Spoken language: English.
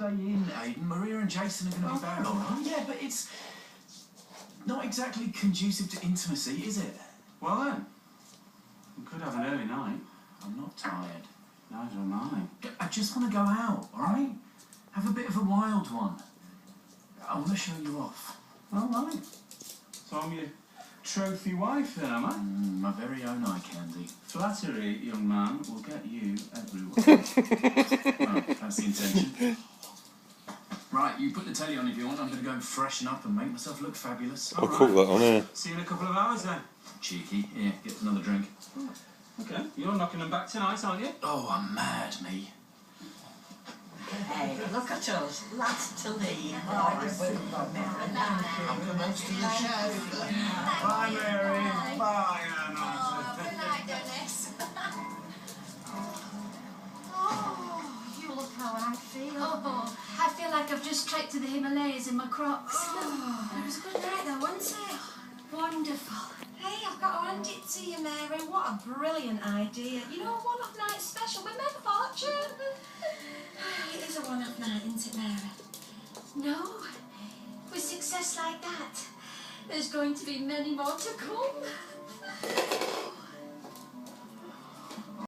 stay in, Aidan. Maria and Jason are going to be back. All right. Yeah, but it's not exactly conducive to intimacy, is it? Well then, we could have an early night. I'm not tired. Neither am I. I just want to go out, all right? Have a bit of a wild one. I want to show you off. All right. So I'm your trophy wife then, am I? My very own eye candy. Flattery, young man, will get you everywhere. Well, that's the intention. Right, you put the telly on if you want. I'm going to go and freshen up and make myself look fabulous. I'll cook that on here. See you in a couple of hours then. Cheeky. Here, get another drink. Okay, you're knocking them back tonight, aren't you? Oh, I'm mad, me. Hey, look at us, lads to leave. I'm the most of the show. Bye, Mary. Bye, Anna. Oh, good night, Dennis. Oh, you look how I feel. Oh, I feel like I've just trekked to the Himalayas in my Crocs. Oh, it was a good night though, wasn't it? Wonderful. Hey, I've got to hand it to you, Mary. What a brilliant idea. You know, a one-off night special. We made a fortune. It is a one-off night, isn't it, Mary? No, with success like that, there's going to be many more to come.